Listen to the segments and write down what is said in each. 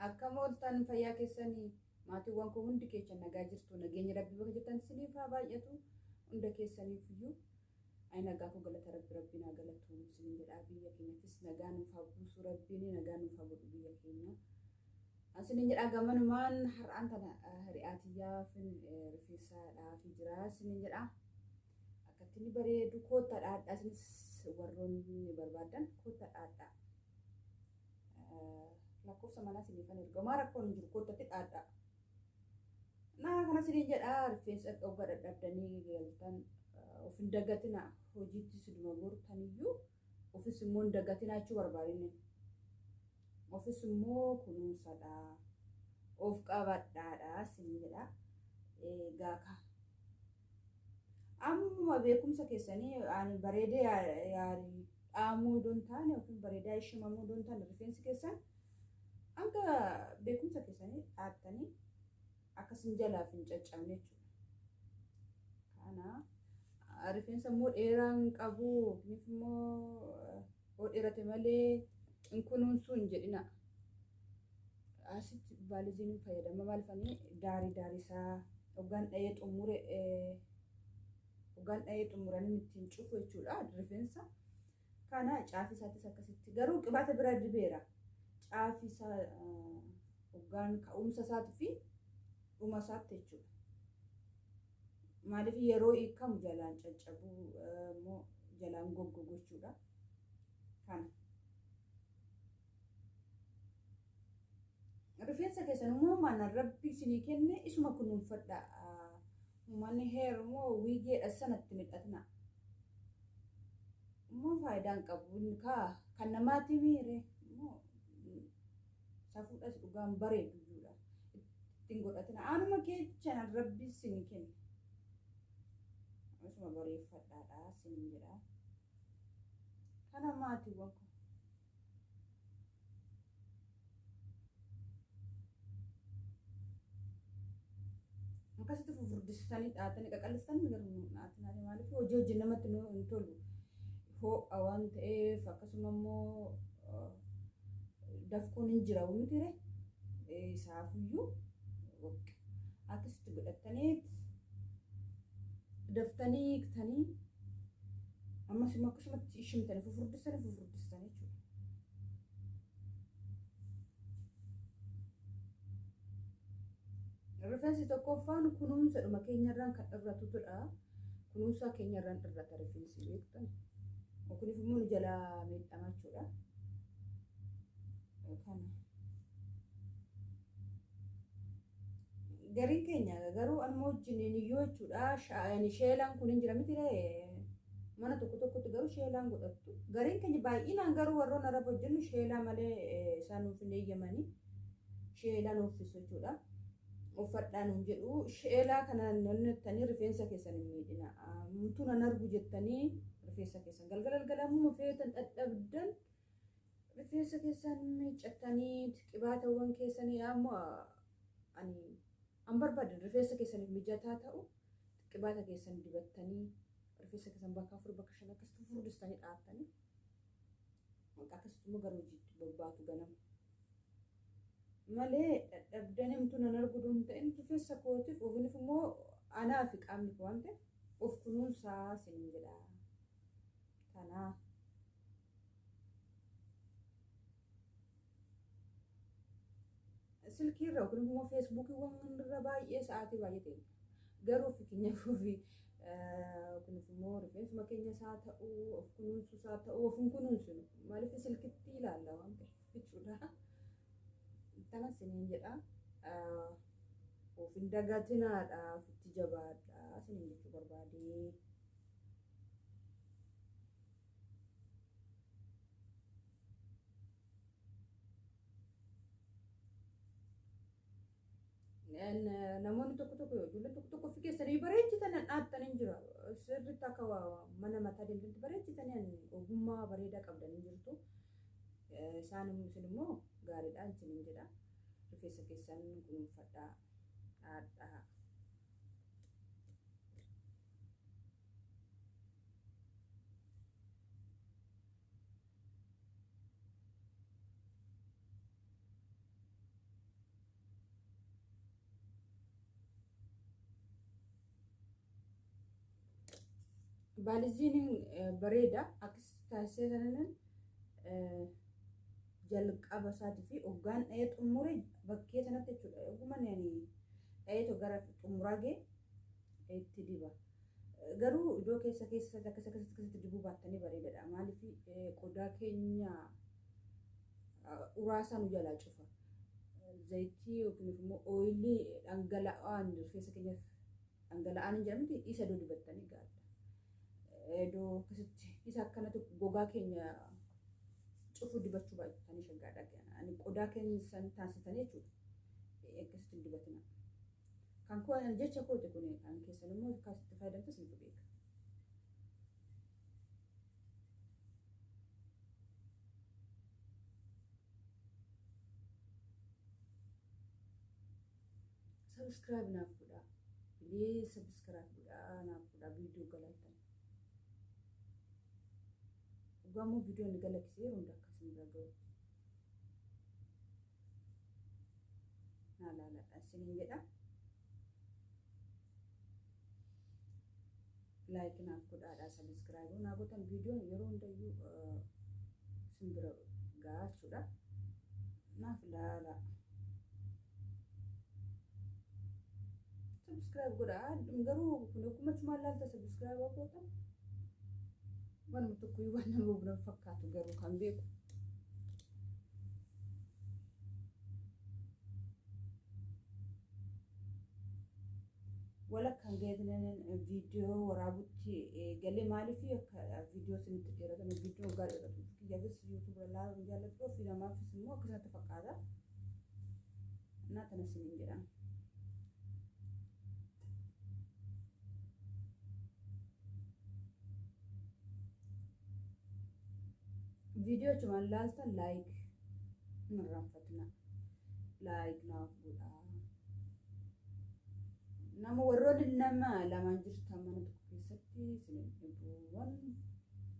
Akka mooltan fayyaa keessanii maatiiwwan koo hundi keessa nagaa jirtu nageenya rabbii bakka jirtan isiniif haa baay'atu hunda keessaniif iyyuu ay nagaa koo galata rabbii naa galatu isiniin jedhaa biyya keenyattis nagaa nuuf haa buusu rabbiin nagaa nuuf haa godhu biyya keenya isiniin jedhaa gamanumaan har'aan tana hiriyaatiyyaa rifeensaadhaa fi jira isiniin jedhaa akkatti ni bareedu koota dhaadhaa isinis warroonni barbaadan koota dhaadhaa lakkoofsa manaa siniifan ergamaa rakkoon jiru kootatti dhaadhaa naa kana siniin jedhaa rifeensa qabga dhadhabdanii galtan of hin dagatina hojiitti siduma gortaniyyuu ofis immoo hin dagatina jechuu barbaadine ofis immoo kunuunsadha of qabadhaadha siniin jedhaa gaaka amma beekumsa keessanii ani bareedee yaari dhaamuu doon taane yookiin bareedaa ishimamuu doon taane rifeensi keessan anga beekumsa keessanii dhaattanii akkasin jalaaf hin caccabne jechuudha. Kana rifeensa immoo dheeraan qabu yookiin immoo yoo dheerate malee hin kunuunsuu hin jedhina. Asitti baaliziin fayyadama maalfanii daarii isaa hoggaan dha'ee xumuranii ittiin cufu jechuudha rifeensa. Kana caafi isaattis akkasitti garuu qibaata bira dibeera. Caafi isaa hoggaan ka'umsa isaatii fi dhuma isaatti jechuudha. Maaliif yeroo hiikamu jalaan caccabu immoo jalaan goggogu jechuudha. Kana rifeensa keessan uumamaan rabbi isinii kenne isuma kunuunfadha. Uummanni heerumoo wiigeedha sanatti midhatina. Immoo faayidaan qabu kan namaatti miire immoo safuudhas dhugaan bareedu jechuudha. Ittiin godhatina anuma keechan rabbi isinii kenne. Isuma bareeffadhaadha isin jedha. Kana maatiiwwan koo akkasitti fufurdisanii dhaatanii qaqallisanii garuu dhaatinaa maaliif hojii namatti hin tolu ho'a waan ta'eef akkasuma immoo dafquun hin jira miti isaafiyyuu akkasitti godhatanii daftanii hiiktanii ammas immoo akkasumatti ishimtanii fufurdisanii jechuudha. Rifeensi tokkoffaan kunuunsadhuma keenyarraan kan irratutudha. Kunuunsa keenyarraan irrata rifeensi beektan. Yookiin immoo nu jalaa miidhama jechuudha. Kana garii keenya garuu anuma wajjiniin iyyuu jechuudha. Sheelaan kun hin jira miti mana tokkotti garuu sheelaan godhattu. Gariin keenya baay'inaan garuu warroon araba hojjennu sheelaa malee isaan nuuf hin eeyyamanii sheelaan uffisu jechuudha. Uffadhaan hin jedhu sheelaa kanaan naannettanii rifeensa keessan hin miidhina. Mutuun an argu jettanii rifeensa keessan galgalamuu feetan dhadhabdan rifeensa keessan miiccatanii qibaatawwan keessanii ammoo an barbaadde rifeensa keessaniif mijataa ta'u qibaata keessan dibattanii rifeensa keessan bakka 4 bakka 5 akkasitti furdistanii dhaattanii akkasitti immoo gara hojiitti bobbaatu ganama. Malee dhadhabdanii mutuun an argu doon ta'in rifeensa kootiif ofiif immoo anaa fi qaamni koo waan ta'eef of kunuunsaa isin jedha. Kana silkiirra yookiin immoo feesbuukiiwwan irra baay'ee sa'aatii baay'ee ta'e garuu of keenyaaf yookiin immoo rifeensuma keenyas haa ta'u of kunuunsus haa ta'u of hin kunuunsinu maaliif silkitti ilaalla waan ta'eef jechuudha. Kana siniin jedha of hin dagatinaadha ofitti jabaadha siniin jechuu barbaade. Namoonni tokko fi keessanii bareechitanii dhaattanii jira. Sirriitti akka mana mataa deemtanii bareechitanii ogummaa bareedaa qabdanii jirtu. Isaan immoo gaariidha isiniin jedha. Rifeensa keessan kunuunfadhaa dhaadhaa. Baaliziniin bareeda akkis taasisee sanan jalqaba isaatii fi hoggaan dha'ee xumure bakkee sanatti jechuudha. Ogummaan dha'eetu gara xumuraa ga'e itti diba. Garuu iddoo keessa akkasitti dibuu baattanii bareedaadha. Maaliif qodaa keenya uraasaa nu jalaa cufa. Zayitii yookiin immoo ooyilii dhangala'aan rifeensa keenyaaf dhangala'aan hin jedhamti isa dibattanii gaadha. Iddoo akkasitti isa akkanatti gogaa keenya cufu dibachuu baay'atanii shaggaadha. Ani qodaa keenya san taasisanii jechuudha. Akkasitti dibatina. Kan koo jecha kooti kun kan keessan immoo akkasitti fayyadamtas ni beeka. Subscribe naaf godhaa. Please subscribe godhaa naaf godhaa viidiyoo galatan. Gamoo viidiyoo ni galaksee yeroo hunda akkasii irra gahu. Naalaalaadhaan siniin jedha. Like naaf godhaadhaa subscribe naa gootan viidiyoon yeroo hundayyuu simbira gahaa jechuudha. Naaf laala. Subscribe godhaa garuu kun akkuma cuma laalta subscribe gootan. Waan tokko waan nama bira fakkaatu garuu kan beeku. Wala kan geednan viidiyoo waraabutti galee maaliif viidiyoo sinitti dheeratan viidiyoo gaarii dha. Kiyyabis YouTube irraa jaalladhu fi namaafis immoo akkasatti fakkaata. Naa tana siniin jedhama. Video cuma lalta like nirraanfatina like naaf godhaa. Nama warroonni nama lamaan jirtan mana tokko keessatti sinin dhibu waan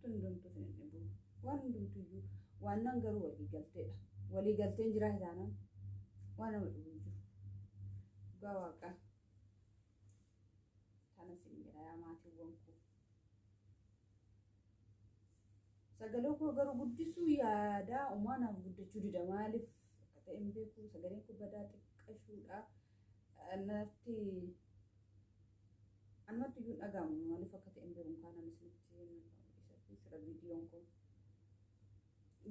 hundumtu sinin dhibu waan hundumtuyyuu waan nan garuu waliigalteedha. Waliigalteen jira isaanaan waan nama dhibu jiru. Dhugaa waaqa kana sinin jedha yaa maatiiwwan koo. Sagalee koo garuu guddisuu yaada uumanaaf guddachuu dida maaliif akka ta'e hin beeku. Sagaleen koo badaa xiqqashuudha. Anumatti iyyuu dhagahamu maaliif akka ta'e hin beeku. Kan anis nutti isa viidiyoon kun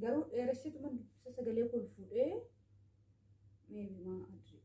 garuu dheeressituma dubbisa sagalee koo fuudhee meebi maa adri.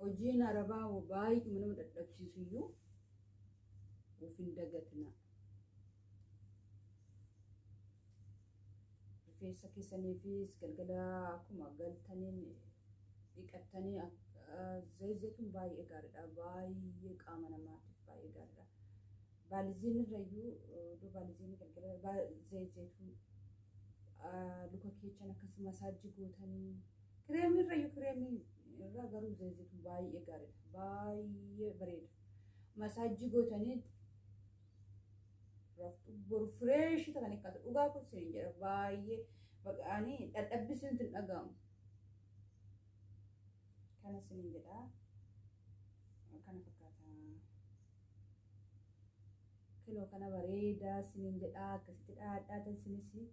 Hojiin arabaa baay'ee nama dadhabsiisu iyyuu of hin dagatina. Rifeensa keessaniifis galgala akkuma galtaniin dhiqattanii zayituun baay'ee gaariidha. Baay'ee qaama namaatiif baay'ee gaariidha. Baaliziin irrayyuu iddoo baaliziin galgala zayituun luka keechan akkasuma masaajii gootanii kireemii irrayyuu kireemii irraa garuu zayituun baay'ee gaariidha. Baay'ee bareeda. Masaajii gootanii boru fireeshii ta'anii akkata dhugaa kun siin jedha baay'ee baqaanii dadhabbisiin hin dhagahamu. Kana siin jedha. Kana fakkaata. Kiloo kana bareeda siin jedha akkasitti dhaadhaatan siinis.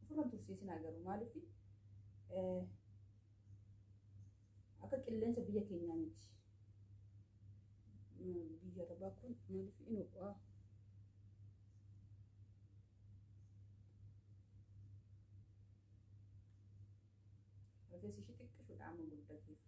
Furan tursiisin agaruu maaliif akka qilleensa biyya keenyaa miti. Biyya arabaa kun maaliif inuudha. Rifeensi ishee xiqqishuudha amma guddateef.